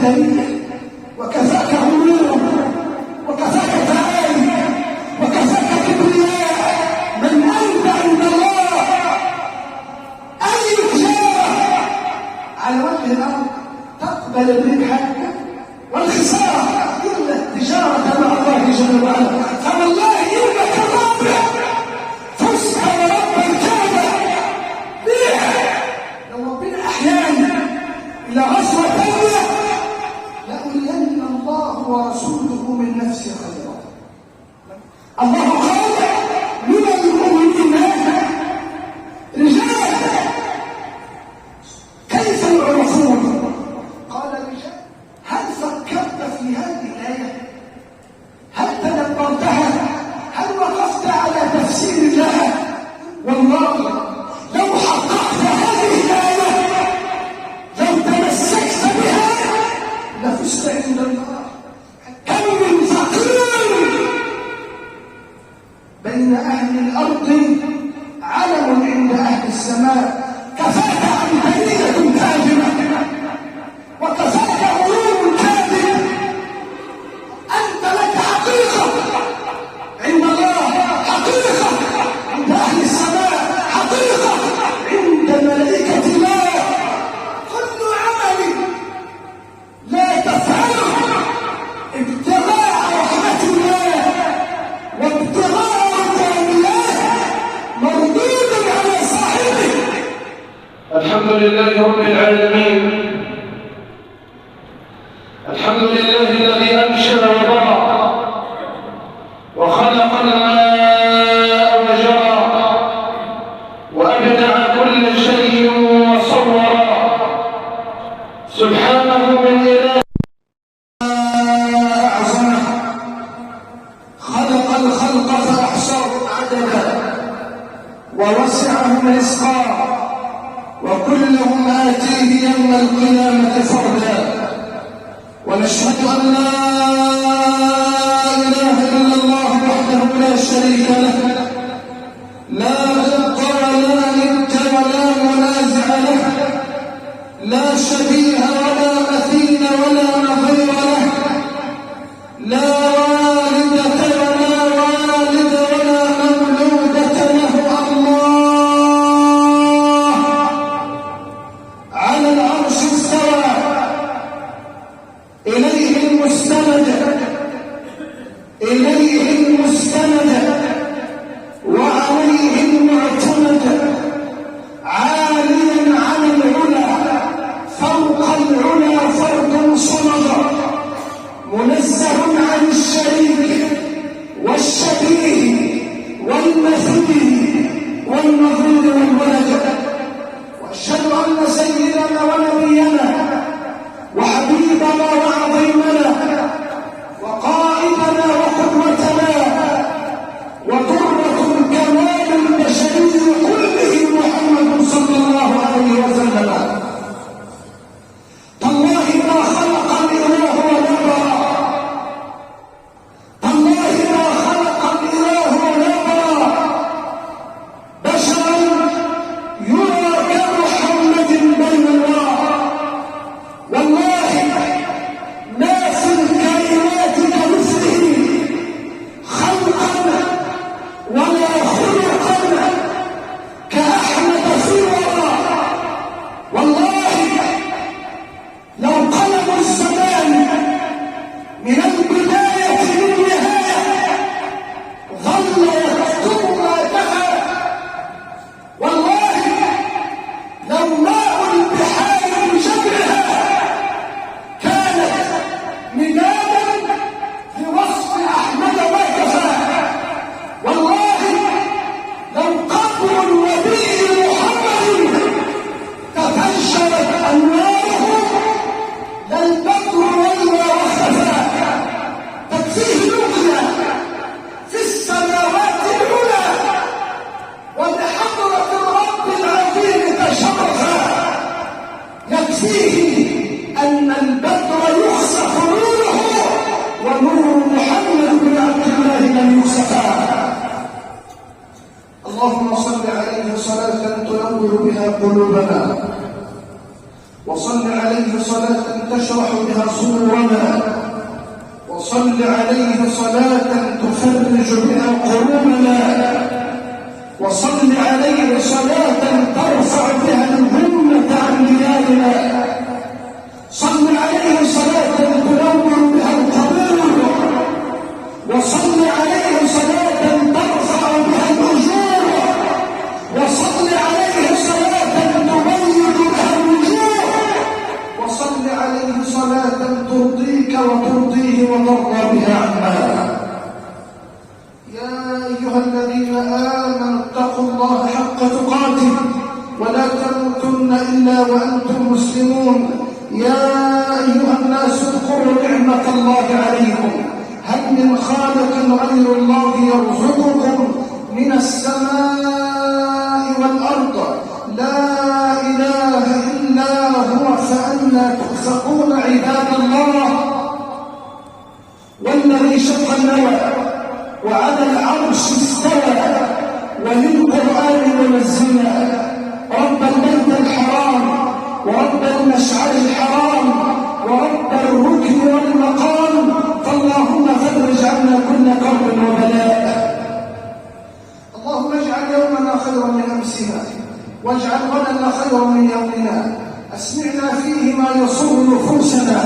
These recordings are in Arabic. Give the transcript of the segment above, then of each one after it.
بدنية، وكفاك غرور، وكفاك تعالي، وكفاك كبرياء. من أنت عند الله؟ أي تجارة على وجه الأرض تقبل الربح والخسارة إلا تجارة مع الله جل وعلا. فوالله إنك رابح فزت ورب الكعبة بيها. لو ربنا أحيانا إلى غزوة ثانية لأولين الله ورسوله من نفسه خيرا. الله قال من المؤمنين رجال كيف يعرفون؟ قال رجال. هل فكرت في هذه الآية؟ هل تدبرتها؟ هل وقفت على تفسير لها؟ والله لو حققت هذه الآية، لو تمسكت بها لفزت عند الله. كم من فقير بين أهل الأرض علم عند أهل السماء. كفاك عنترية كاذبة، وكفاك غرور كاذب. أنت لك حقيقة عند الله، حقيقة عند أهل السماء، حقيقة عند ملائكة الله. كل عمل لا تفعله ابتغاء رحمة الله وابتغاء رضوان الله مردود على صاحبه. الحمد لله رب العالمين. الحمد لله الذي أنشأ وبرأ وخلق الماء وجرى وأبدع كل شيء وصور. سبحانه من إله أعظمه. خلق الخلق فأحصاهم عددا ووسعهم رزقا، وكلهم آتيه يوم القيامة فردا. ونشهد أن لا إله إلا الله وحده لا شريك له، لا ضد ولا ند ولا منازع له، لا شبيه ولا مثيل ولا نظير له، لا والدة ولا والد ولا مولودة له. الله على العرش استوى، إليه المستند، إليه المستند وعليه المعتمد. عاليا عن العلا فوق العلا فرد صمد، منزه عن الشريك والشبيه والمثيل والنظير والولد. واشهد ان سيدنا ونبينا وحبيبنا وعظيمنا وقائدنا وقدوتنا وقرة الكمال البشري كله محمد صلى الله عليه وسلم. تالله ما خلق الإله ونبرا، تالله ما خلق الإله ونبرا بشرا يرى كمحمد بين الله. والله ما في الكائنات كمثله خلقا ولا خلقا كأحمد في الورى. والله لو قلم الزمان من البداية للنهاية ظل يكتب ما دفع. والله لو ماء البحار بجبرها كانت مدادا لوصف أحمد وكفى. والله لو قبر النبي محمد تفجرت أنواره للبدر ولا وخفى. تكفيه لقيا في السماوات العلى وبحضرة الرب العظيم تشرفا. يكفيه أن البدر يخسف نوره ونور محمد بن عبد الله لم يخسفا. اللهم صل عليه صلاة تنور بها قلوبنا وصل عليه صلاة تشرح بها صدورنا، وصل عليه صلاة تفرج بها قلوبنا، وصل عليه صلاة ترفع بها الهمة عن ديارنا، صل عليه صلاة تنور بها القبور، وصل عليه صلاة ترفع بها الأجور، وصل عليه صلاة تبيض بها الوجوه، وصل عليه صلاة ترضيك وترضيه وترضى بها عنا. يا أيها الذين آمنوا اتقوا الله حق تقاته ولا تموتن إلا وأنتم مسلمون. يا أيها الناس اذكروا نعمة الله عليكم، هل من خالق غير الله يرزقكم من السماء والأرض؟ لا إله إلا هو، فأنى تؤفكون عباد الله؟ والذي شق النوى وعلى العرش استوى وللقرآن منزلا، رب البيت الحرام ورب المشعر الحرام ورب الركن والمقام، فاللهم فرج عنا كل كرب وبلاء. اللهم اجعل يومنا خيرا من امسنا، واجعل غدنا خيرا من يومنا، اسمعنا فيه ما يسر نفوسنا،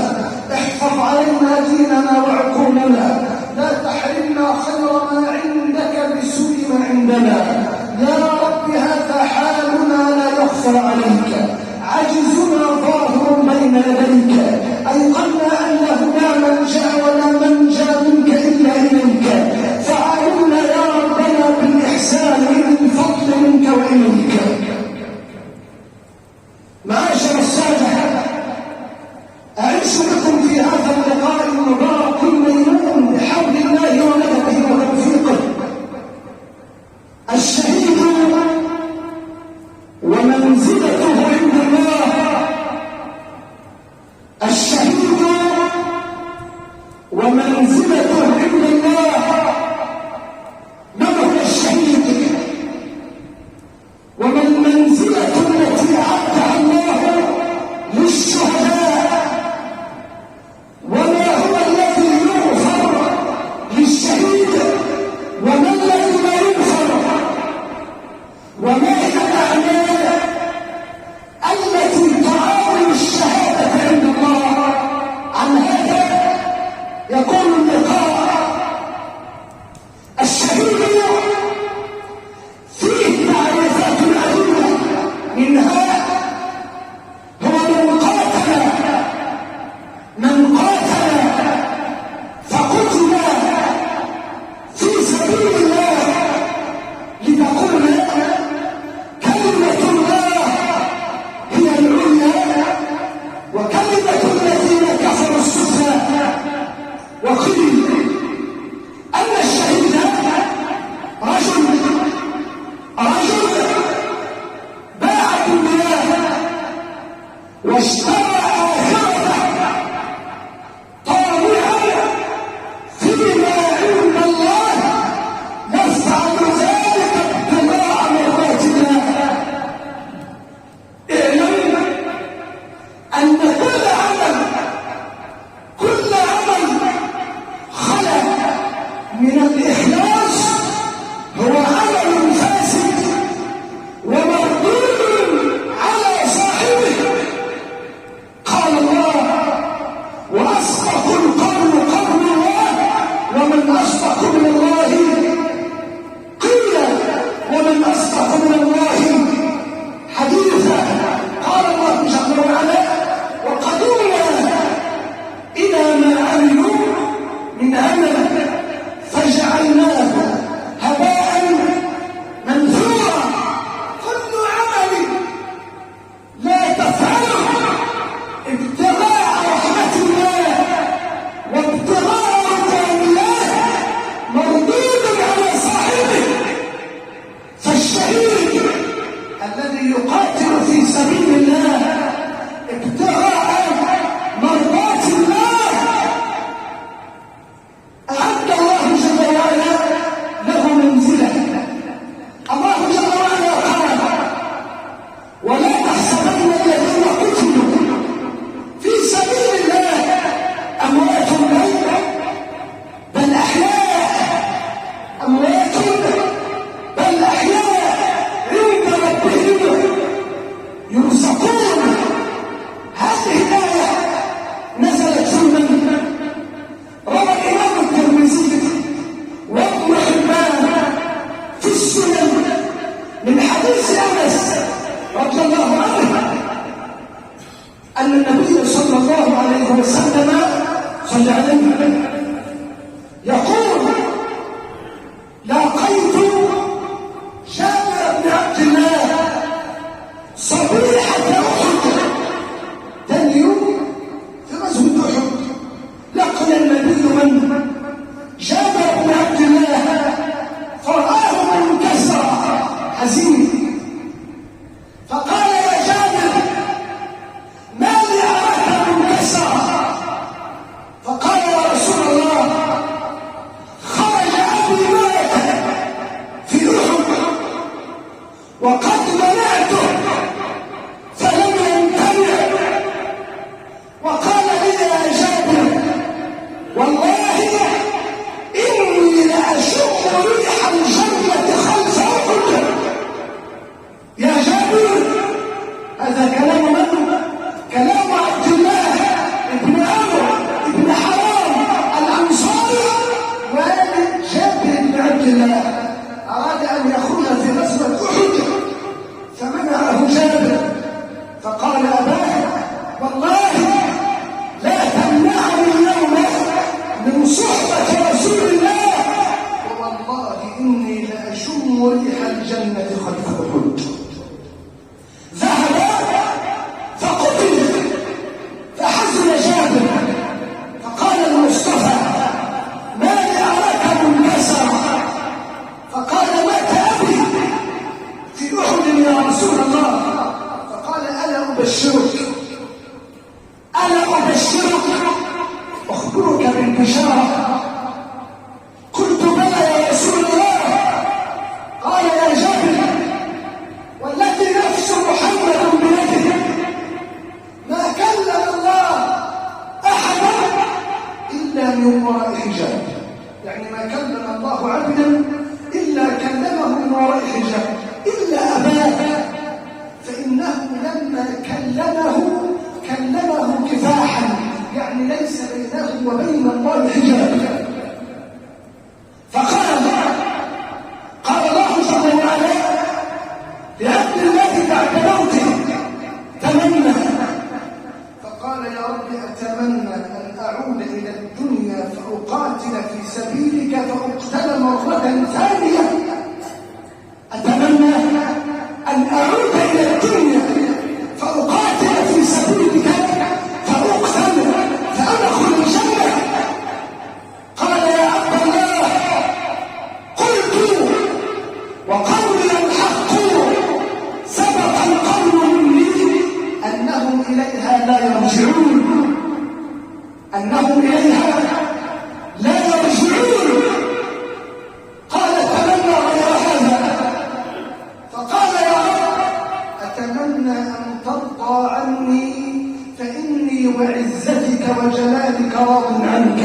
احفظ علينا ديننا وعقولنا، لا تحرمنا خير ما عندك بسوء ما عندنا. يا رب هذا حالنا لا يخفى عليك، عجزنا ظاهر بين يديك، أيقنا أنه لا ملجأ ولا منجى منك إلا إليك، فعلمنا يا ربنا بالإحسان بالفضل منك وإليك. معاشر السادة، أعيش بكم في هذا اللقاء المبارك الميمون بحول الله ونعمته وتوفيقه. الشهيد ومنزلته عند الله، الشهيد ومنزلته عند الله. من هو الشهيد؟ وما المنزلة التي أعدها الله للشهداء؟ وما هو الذي يغفر للشهيد وما الذي لا يغفر؟ وما هي الأعمال التي تعاون الشهادة عند الله؟ عن هذا يكون اللقاء. الشهيد فيه تعريفات عديدة، منها هو من قاتل فقتل في سبيل الله لتكون كلمة الله هي العليا وكلمة الذين كفروا السفلى. وقيل أن الشهيد رجل باع الدنيا واشترى آخرته طامعا فيما عند الله، يفعل ذلك ابتغاء مرضات الله. اعلم أن كل عمل خلق من الإخلاص هو عمل فاسد ومردود على صاحبه. قال الله: وأصدق القول قول الله، ومن أصدق من الله قيلا، ومن أصدق من الله حديثا. قال الله جل وعلا: وقدمنا إلى ما عملوا من عمل فجعلناه هباء منثورا. كل عمل لا تفعله ابتغاء رحمة الله وابتغاء رضوان الله مردود على صاحبه. فالشهيد الذي يقاتل في سبيل الله يرزقون. هذه الآية نزلت في من؟ روى الإمام الترمذي وابن حبان في السنن من حديث أنس رضي الله عنه أن النبي صلى الله عليه وسلم صلى عليه يقول: لقيت جابر بن عبد الله صبيحة أحد. ثاني يوم في غزوة أحد لقي النبي من؟ جابر بن عبد الله، فرآه منكسر حزين، فقال: يا جابر ما لي أراك منكسر؟ فقال: يا رسول الله خرج أبي معك في أحد وقد منعته فلم يمتنع، وقال لي: يا جابر والله إني لأشم ريح الجنة خلف أحد. يا جابر، هذا كلام من؟ كلام عبد الله ابن عمرو ابن حرام الأنصاري والد جابر بن عبد الله. أراد أن يخرج في غزوة أحد فمنعه جابر، فقال: أباه والله لا تمنعني اليوم من صحبة رسول الله، ووالله إني لأشم ريح الجنة خلف أحد. ذهب فقتل، فحزن جابر، فقال المصطفى: ما لي أراك منكسر؟ فقال: مات أبي في أحد يا رسول الله. فقال: ألا أبشرك أخبرك بالبشارة؟ قلت: بلى يا رسول الله. قال: يا جابر والذي نفس محمد بيده ما كلم الله أحدا إلا من وراء حجاب. يعني ما كلم الله عبدا إلا كلمه من وراء حجاب، إلا أباه فإنه لما كلمه كفاحا، يعني ليس بينه وبين الله حجاب. فقال الله جل وعلا لعبد الله بعد موته: تمنى. فقال: يا رب أتمنى أن أعود إلى الدنيا فأقاتل في سبيلك فأقتل مرة ثانية. أتمنى أن أعود إلى الدنيا فأقاتل في سبيلك فأقتل فأدخل الجنة. قال: يا عبد الله قلت وقولي الحق سبق القول مني أنهم إليها لا يرجعون، أنهم إليها لا يرجعون. قال: تمنى غير هذا. فقال: يا رب أتمنى أن ترضى عني فإني وعزتك وجلالك راض عنك.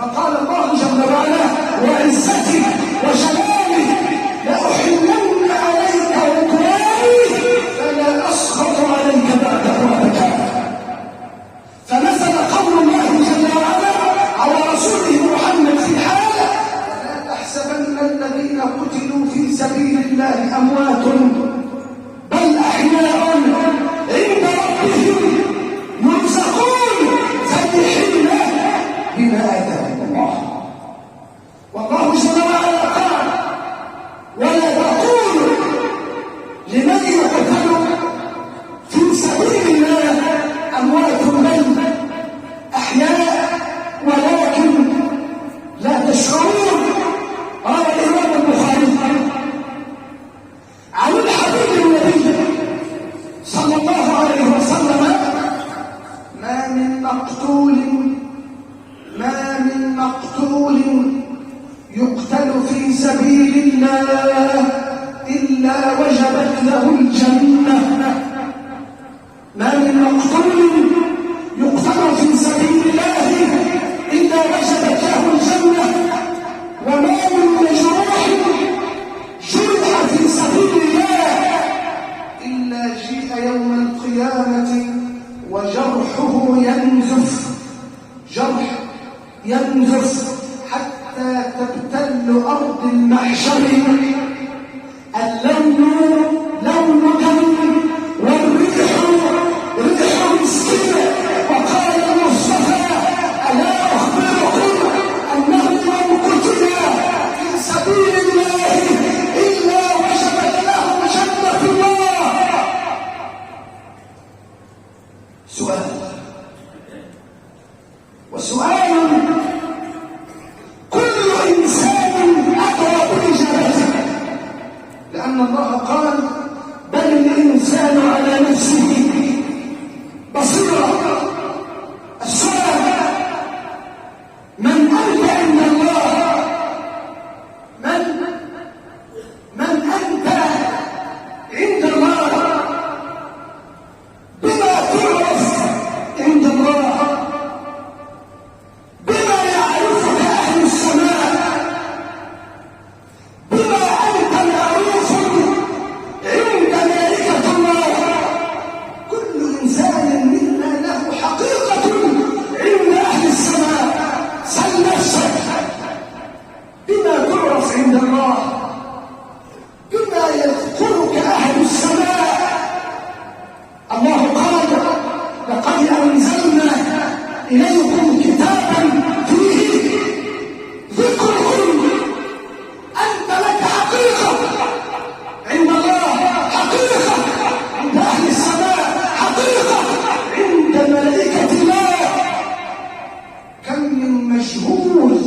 فقال الله جل وعلا: وعزتي وجلالي لأحلن عليك رضواني فلا أسخط عليك بعده أبدا. فنزل قول الله جل وعلا على رسوله محمد في حاله: فلا تحسبن الذين قتلوا في سبيل الله أموات بل أحياء عند ربهم يرزقون فرحين بما آتاهم الله. والله جل وعلا قال: ولا تقولوا لمن يقتل في سبيل الله أموات بل أحياء ولكن لا تشعرون. قال الإمام البخاري عن الحبيب النبي صلى الله عليه وسلم: ما من مقتول يقتل في سبيل الله إلا وجبت له الجنة. ما من مقتول يقتل في سبيل الله إلا وجبت له الجنة. وما من مجروح جرح في سبيل الله إلا جيء يوم يوم القيامة وجرحه ينزف، جرح ينزف حتى تبتل أرض المحشر اللون لون دم والريح ريح مسكين. وقال المصطفى: ألا أخبركم أنه من قتل في سبيل الله إلا وجبت له جنة الله. سؤال، وسؤال كل إنسان أقرب إجابته، لأن الله قال: بل الإنسان على نفسه بصيرة. السؤال: من أنت عند الله؟ من أنت عند الله؟ بما تعرف عند الله؟ بما يعرفك أهل السماء؟ بما أنت معروف عند ملائكة الله؟ كل إنسان منا له حقيقة عند أهل السماء. سل نفسك بما تعرف عند الله، بما يذكرك أهل السماء. الله قال: لقد أنزلنا إليكم كتابا فيه ذكركم. أنت لك حقيقة عند الله، حقيقة عند أهل السماء، حقيقة عند ملائكة الله. كم من مجهول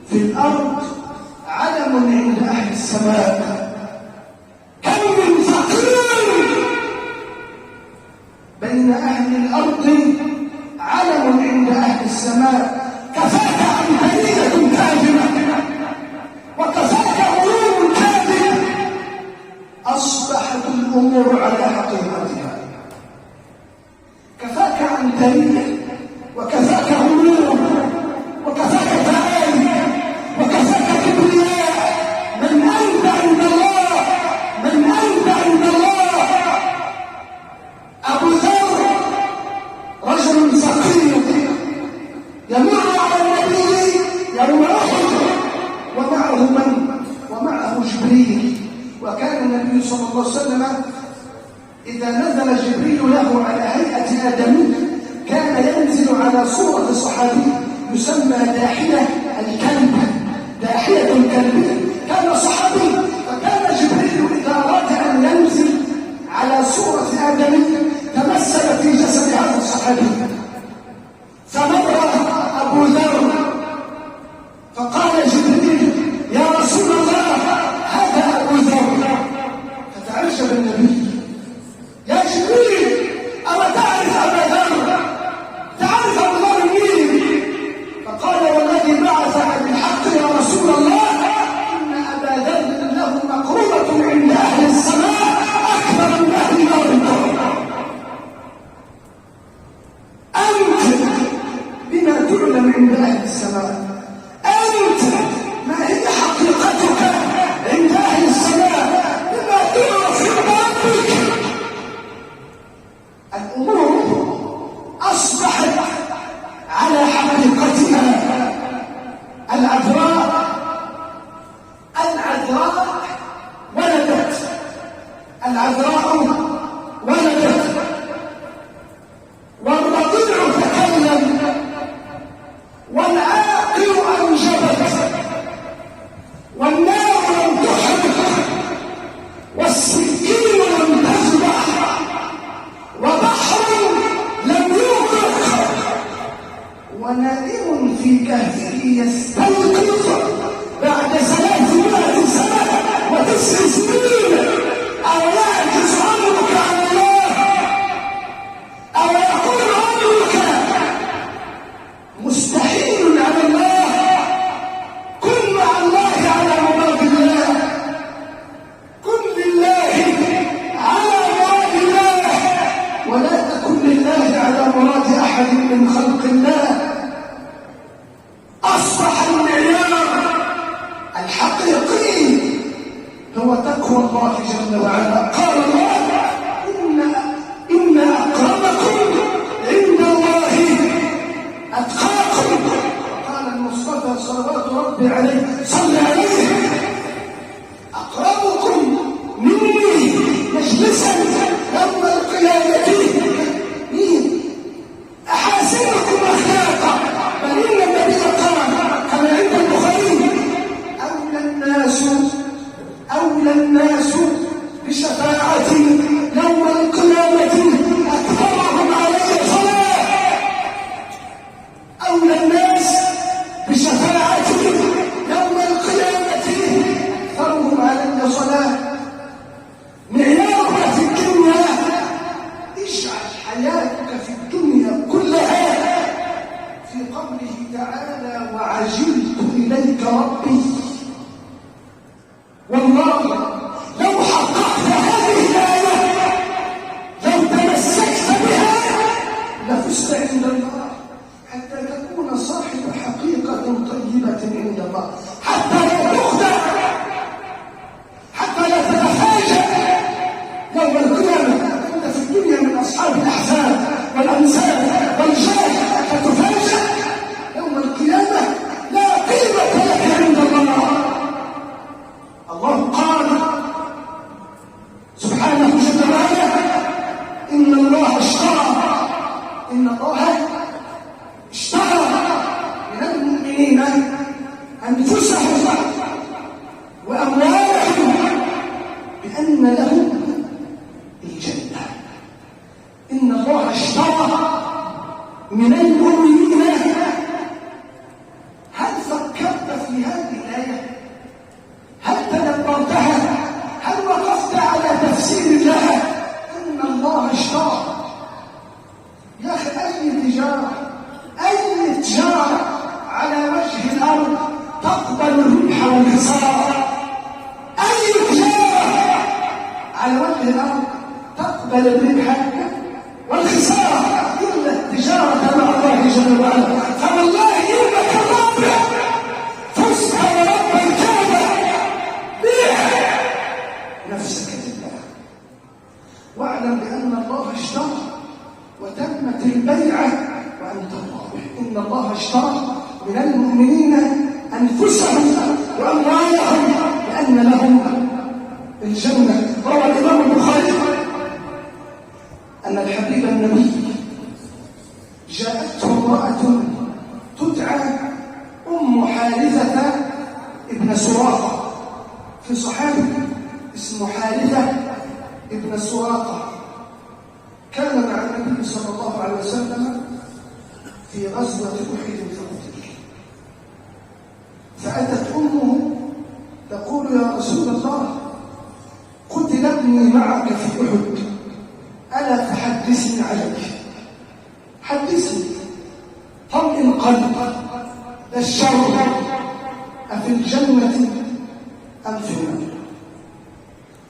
في الأرض علم عند أهل السماء، كم من فقير بين أهل الأرض علم عند أهل السماء. كفاك عنترية كاذبة وكفاك علوم كاذبة. أصبحت الأمور على حقيقتها. كفاك عنترية وكفاك علوم وكفاك تعالي وكفاك كبرياء. من أنت عند الله؟ من أنت عند الله؟ أبو ذر رجل فقير يمر على النبي يوم أحد، ومعه من؟ ومعه جبريل. وكان النبي صلى الله عليه وسلم إذا نزل جبريل له على هيئة آدمي كان ينزل على صورة صحابي يسمى داحية الكلب. داحية الكلب كان صحابي، فكان جبريل إذا أراد أن ينزل على صورة آدمي تمثل في جسد هذا الصحابي. فمر أبو ذر فقال جبريل: يا رسول الله، هذا أبو ذر. فتعجب النبي: يا جبريل، أما تعرف أبا ذر؟ تعرف أبو ذر مين؟ فقال: والذي بعثك بالحق يا رسول الله، إن أبا ذر له مقربة عند أهل السماء أكبر من أهل الأرض. أنت بما تعلم عند أهل السماء، أنت ما هي حقيقتك عند أهل السماء، بما تعرف عند ربك. الأمور أصبحت على حقيقتها. العذراء ولدت، العذراء ولدت، والرضيع تكلم، والعاقل أنجبت، والنار لم تحرق، والسكين لم تذبح، وبحر لم يغرق، ونائم في كهفه يستيقظ بعد 300 سنة و9 سنين. أو يعجز أمرك عن الله، أو يقول أمرك مستحيل على الله. كن مع الله على مراد الله، كن لله على مراد الله، ولا تكن لله على مراد أحد من خلق الله. أصبح ربي عليه صل عليه أقربكم مني مجلسا يوم القيامة مين؟ أحاسنكم أخلاقا، بل إن النبي قال كما عند البخاري أولى الناس بشفاعتي يوم القيامة أكثرهم علي صلاة. أولى الناس بشفاعتي يوم القيامة أكثرهم علي صلاة. معيارها في الدنيا اجعل حياتك في الدنيا كلها في قوله تعالى وعجلت إليك ربي. والله لو حققت هذه الآية لو تمسكت بها لفزت عند الله، حتى تكون صاحب حقيقة طيبة عند الله، حتى لا تخدع، حتى لا تتفاجأ يوم القيامة أنت في الدنيا من أصحاب الأحزاب والأنساب والجاه، فتفاجأ يوم القيامة لا قيمة لك عند الله. الله قال سبحانه وتعالى إن الله اشترى من المؤمنين أنفسهم وأموالهم بأن لهم الجنة. إن الله اشترى من المؤمنين. هل فكرت في هذه الآية؟ هل تدبرتها؟ هل وقفت على تفسير لها؟ إن الله اشترى. يا أخي أي تجارة على وجه الأرض تقبل الربح والخسارة؟ أي تجارة على وجه الأرض تقبل الربح والخسارة إلا التجارة مع الله جل وعلا. فوالله إنك الرابع فزت ورب الكعبة. بيع نفسك لله واعلم بأن الله اشترى وتمت البيعة وأنت الرابح. إن الله اشترى من المؤمنين أنفسهم وأموالهم بأن لهم الجنة. روى الإمام البخاري أن الحبيب النبي جاءته امرأة تدعى أم حارثة ابن سراقة. في صحابي اسمه حارثة ابن سراقة كان مع النبي صلى الله عليه وسلم في غزوة أحد في قتل. فأتت أمه تقول يا رسول الله قتل ابني معك في أحد، ألا تحدثني عليك؟ حدثني طمئن قلبي، الشر أفي الجنة أم في النار؟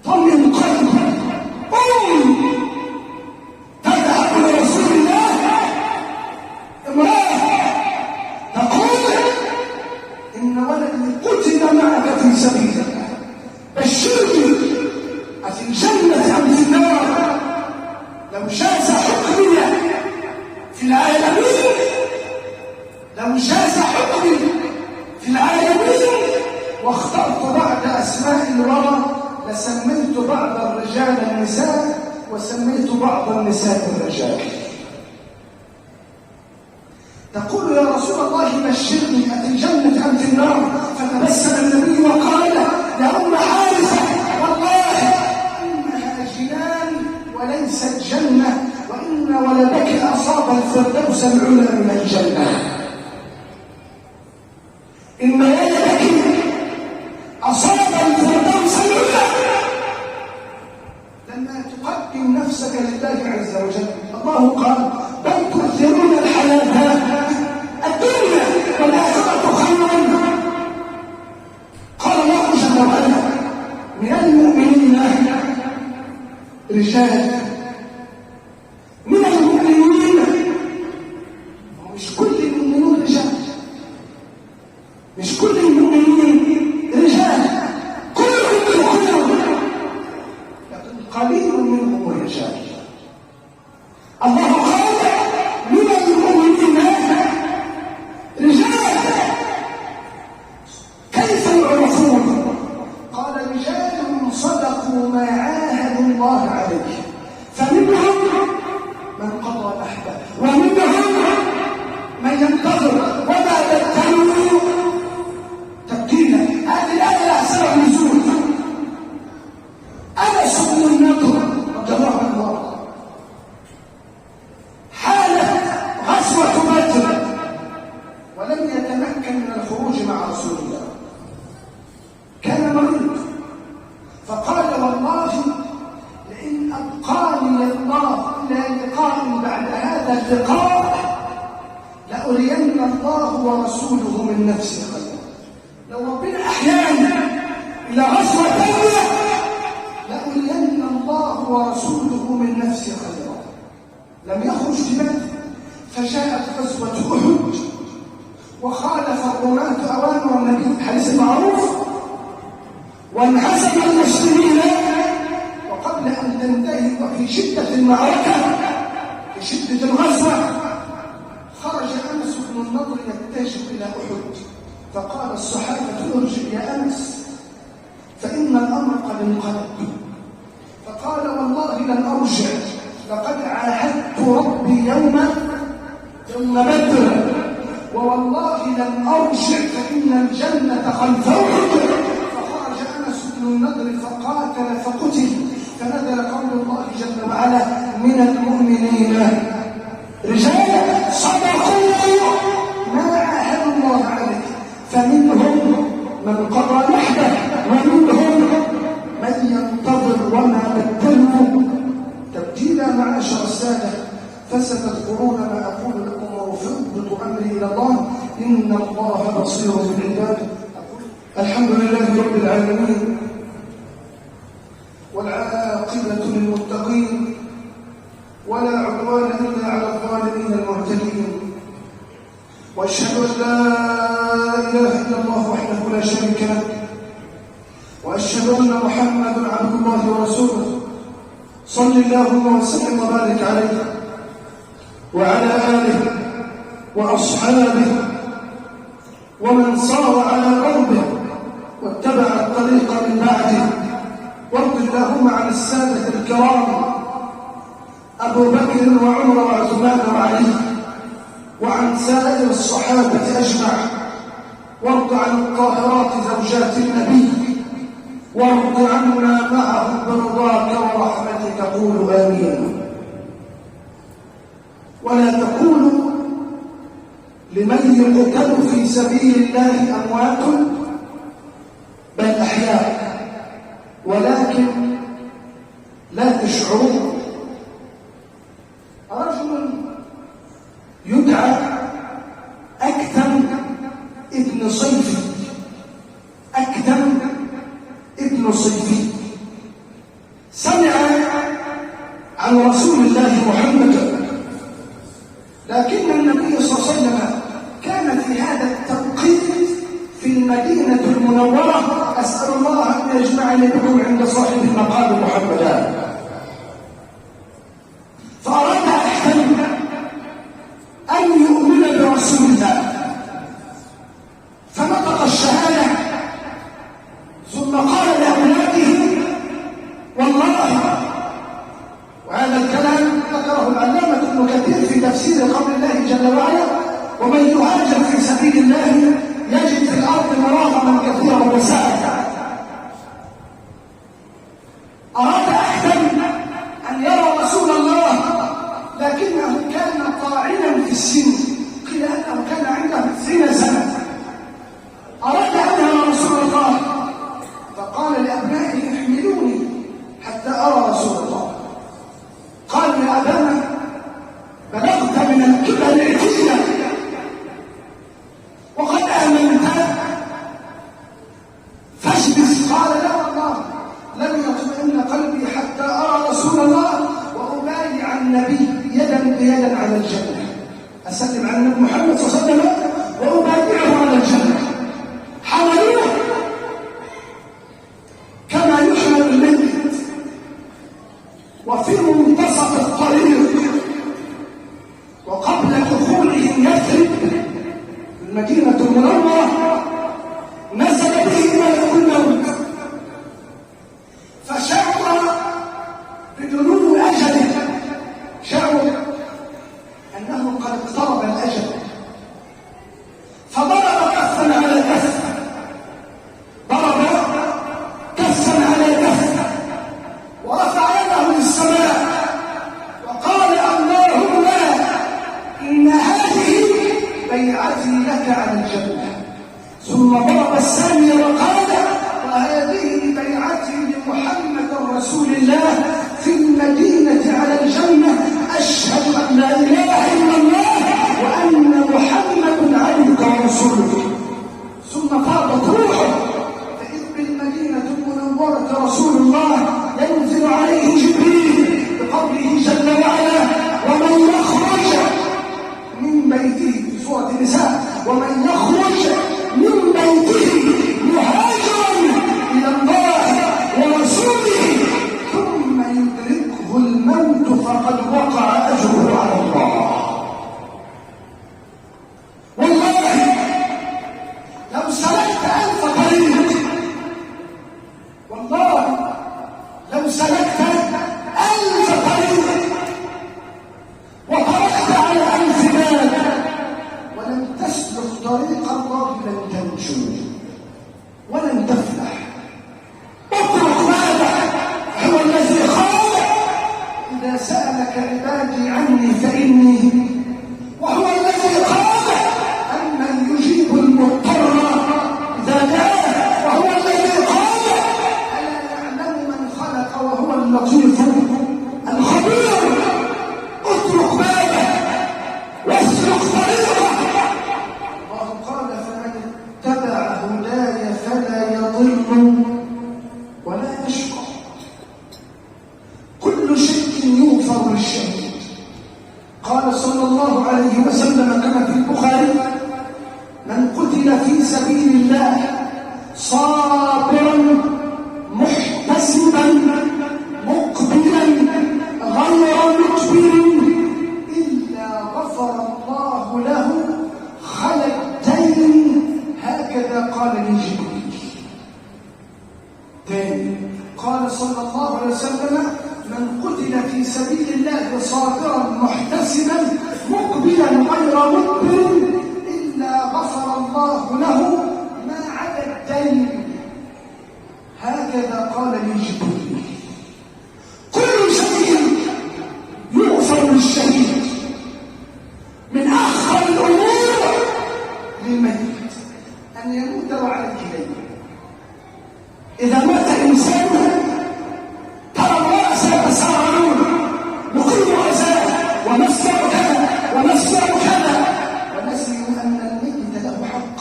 طمئن قلبي. تذهب لرسول الله امرأة تقول إن ولدي قتل معك في سبيل الله، بشرني أفي الجنة أم في النار؟ لو جاز حكمي في العالمين، لو جاز حكمي في العالمين واخترت بعد أسماء الورى لسميت بعض الرجال النساء وسميت بعض النساء الرجال. تقول يا رسول الله بشرني أفي الجنة أم في النار؟ فتبسم النبي وقال يا أم حارثة والله إنها جنان وليست جنة، وإن ولدك أصاب الفردوس العلى من الجنة. إن ولدك أصاب الفردوس العلى لما تقدم نفسك لله عز وجل. الله قال بل تؤثرون الحياة الدنيا والآخرة خير. قال الله جل وعلا من المؤمنين رجال، من المؤمنين، مش كل المؤمنين رجال، مش كل المؤمنين رجال، كلهم لكن قليل منهم رجال. الله قال من المؤمنين رجال هذا اللقاء لأرين الله ورسوله من نفسي خيرا. لو ربنا أحيانا إلى غزوة ثانية لأرين الله ورسوله من نفسي خيرا. لم يخرج لبدر، فجاءت غزوة أحد وخالف الرماة أوامر النبي الحديث المعروف، وانهزم المسلمين. وقبل أن تنتهي وفي شدة المعركة في شدة الغزوة خرج أنس بن النضر يتجه إلى أحد، فقال الصحابة ارجع يا أنس فإن الأمر قد انقلب. فقال والله لن أرجع، لقد عاهدت ربي يوم بدر، ووالله لن أرجع فإن الجنة خلف أحد. فخرج أنس بن النضر فقاتل فقتل، فنزل قول الله جل وعلا من المؤمنين رجال صدقوا ما عاهدوا الله عليه، فمنهم من قضى نحبه ومنهم من ينتظر وما بدلوا تبديلا. معاشر السادة، فستذكرون ما أقول لكم وأفوض أمري إلى الله، إن الله بصير بالعباد. الحمد لله رب العالمين، والعاقبة للمتقين، ولا عدوان إلا على الظالمين المعتدين. وأشهد أن لا إله إلا الله وحده لا شريك له، وأشهد أن محمدا عبد الله ورسوله، صل اللهم وسلم وبارك عليه وعلى آله وأصحابه ومن صار على قلبه واتبع الطريق من بعده. وارض اللهم عن السادة الكرام أبو بكر وعمر وعثمان وعلي، وعن سائر الصحابة أجمع. وارض عن الطاهرات زوجات النبي، وارض عنا معهم برضاك ورحمتك، قولوا آمين. ولا تقولوا لمن يقتل في سبيل الله أموات بل أحياء، ولكن لا تشعرون. رجل يدعى أكثم ابن صيفي، أكثم ابن صيفي، سمع عن رسول الله محمد، لكن النبي صلى الله عليه وسلم كان في هذا التوقيت في المدينة المنورة. أسأل الله أن يجمعني بكم عند صاحب المقام محمدا. فأراد أحسن أن يؤمن برسول الله، فنطق الشهادة ثم قال لأولاده والله. وهذا الكلام ذكره العلامة ابن كثير في تفسير قول الله جل وعلا ومن يهاجر في سبيل الله يجد في الأرض مراغما كثيرا وسعة. أراد أحسن أن يرى رسول الله، لكنه كان طاعنا في السن، قيل أنه كان عنده 90 سنة. أراد أن يرى رسول الله، فقال لأبنائه احملوني حتى أرى رسول الله. قال يا أبانا بلغت من الكبر عتيا وقد آمنت فاشبث. قال لا والله لن يطمئن قلبي حتى أرى رسول الله وأبايع النبي يدا بيدا على الجنة، أسلم على النبي محمد صلى الله عليه وسلم وأبايعه على الجنة. حملوه كما يحمل الميت، وفي منتصف الطريق وقبل دخولهم يثرب المدينة المنورة نزل به ملك الموت، فشعر بدنو أجله، شعر أنه قد اقترب الأجل، فضرب كفا على كف، ضرب كفا على كف، ورفع يده للسماء وقال اللهم إن هذه بيعتي لك على الجنة. ثم ضرب الثانية وقال وهذه بيعتي لمحمد رسول الله في المدينة على الجنة، أشهد أن لا إله تنجو ولن تفلح. اترك ماذا هو الذي خالق. إذا سألك عبادي عني فإني، وهو الذي خالق أمن يجيب المضطر إذا دعاه، وهو الذي خالق. ألا يعلم من خلق وهو اللطيف الخبير. اترك ماذا واسلك طريقه. الله قال فمن اتبع هداي فلا يضل ولا يشقى. كل شيء يغفر للشهيد. قال صلى الله عليه وسلم كما في البخاري: من قتل في سبيل الله صابرا محتسبا مقبلا غير مجبر إلا غفر الله له خلدين. هكذا قال لي جبريل. تاني قال صلى الله عليه وسلم: من قتل في سبيل الله صابرا محتسبا مقبلا غير مدبر إلا غفر الله له ما عدا الدين. هكذا قال لي جبريل. كل شيء يغفر للشهيد، من أخر الأمور للميت أن يموت وعليه دين. إذا مات إنسان ترى الرأس يتسارعون نقيم عزاء ونفسه كذا ونفسه كذا، ونسيوا أن الميت له حق.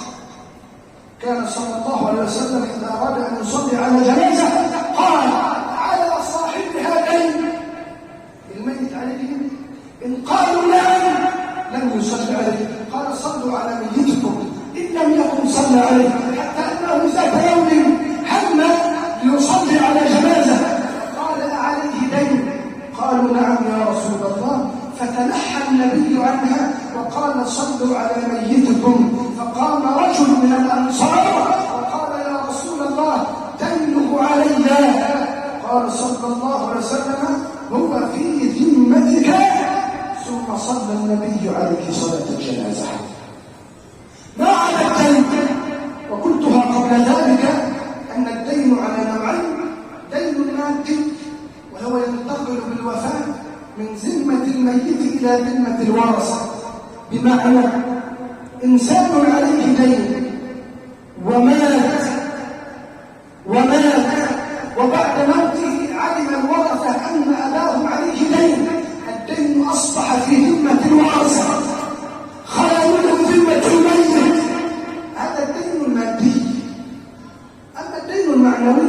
كان صلى الله عليه وسلم إذا أراد أن يصلي على جنازة قال: على صاحبها دين. الميت عليهم إن قالوا لا لم يصلي عليه. قال: صلوا على ميتكم إن لم يكن صلى عليه. حتى أنه ذات يوم هم ليصلي على جنازة قال: عليه دين. قالوا: نعم يا رسول الله. فتنحى النبي عنها وقال: صلوا على ميتكم. فقام رجل من الأنصار وقال: يا رسول الله دينه علينا. قال صلى الله عليه وسلم: هو في ذمتك. ثم صلى النبي عليه صلاة الجنازة. ما على الدين، وقلتها قبل ذلك أن الدين على نوعين: دين مادي وهو ينتقل بالوفاة من ذمة الميت إلى ذمة الورثة، بمعنى إنسان عليه دين ومات وبعد موته علم الورثة أن أباه عليه دين. الدين أصبح في ذمة الورثة، خلا منه ذمة الميت. هذا الدين المادي. أما الدين المعنوي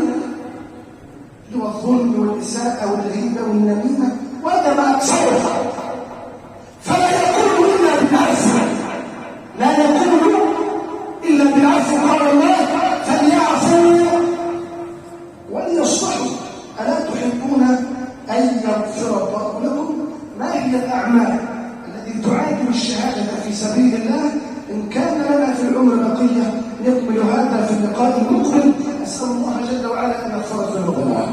هو الظلم والإساءة والغيبة والنميمة، وهذا ما أكثره. فلا يكون إلا بالعفو، لا يكون إلا بالعفو. قال الله: فليعفوا وليصفحوا. ألا تحبون أن يغفر الله لكم؟ ما هي الأعمال التي تعادل الشهادة في سبيل الله؟ إن كان لنا في العمر بقية نكمل هذا في اللقاء المقبل. أسأل الله جل وعلا أن يغفر ذنوبنا.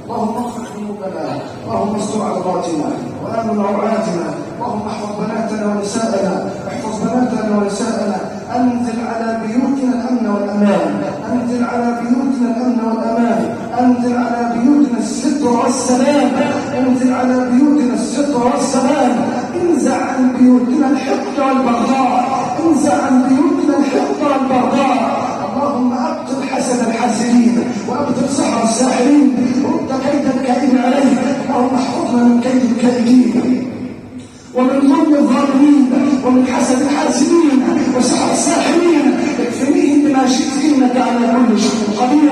اللهم اغفر ذنوبنا، اللهم استر عوراتنا وآمن روعاتنا، اللهم احفظ بناتنا ونساءنا، احفظ بناتنا ونساءنا. أنزل على بيوتنا الأمن والأمان، أنزل على بيوتنا الأمن والأمان، أنزل على بيوتنا الستر والسلام، أنزل على بيوتنا الستر والسلام. انزع عن بيوتنا الحقد والبغضاء، انزع عن بيوتنا الحقد والبغضاء. اللهم أبطل حسد الحاسدين وأبطل سحر الساحرين، رد كيد الكائد عليه. اللهم احفظنا من كيد الكائدين ومن ظلم الظالمين ومن حسد الحاسدين وسحر الساحرين. اكفنيهم بما شئت إنك على كل شيء قدير.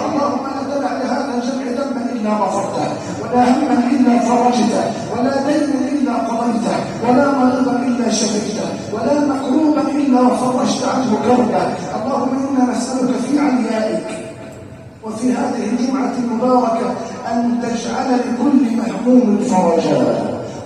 اللهم لا تدع لهذا الجمع ذنبا إلا غفرته، ولا هما إلا فرجته، ولا دينا إلا قضيته، ولا مريضا إلا شفيته، ولا مكروبا إلا فرجت عنه كربه. اللهم إنا نسألك في عليائك وفي هذه الجمعة المباركة أن تجعل لكل مهموم فرجا.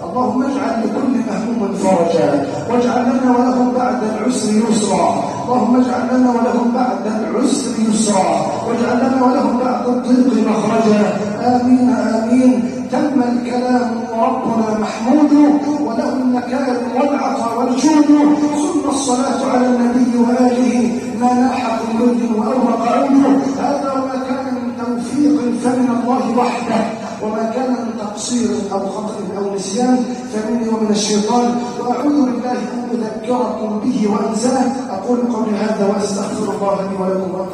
اللهم اجعل لكل مهموم فرجا، واجعل لنا ولهم بعد العسر يسرا. اللهم اجعل لنا ولهم بعد العسر يسرا، واجعل لنا ولهم بعد الضيق مخرجا. آمين آمين. تم الكلام وربنا محمود، وله النكال والعطا والجود. ثم الصلاة على النبي وآله ما لاح الله وحده، وما كان من تقصير أو خطأ أو نسيان فمني ومن الشيطان، وأعوذ بالله أن أذكركم به وأنساه. أقول قولي هذا وأستغفر الله لي ولكم.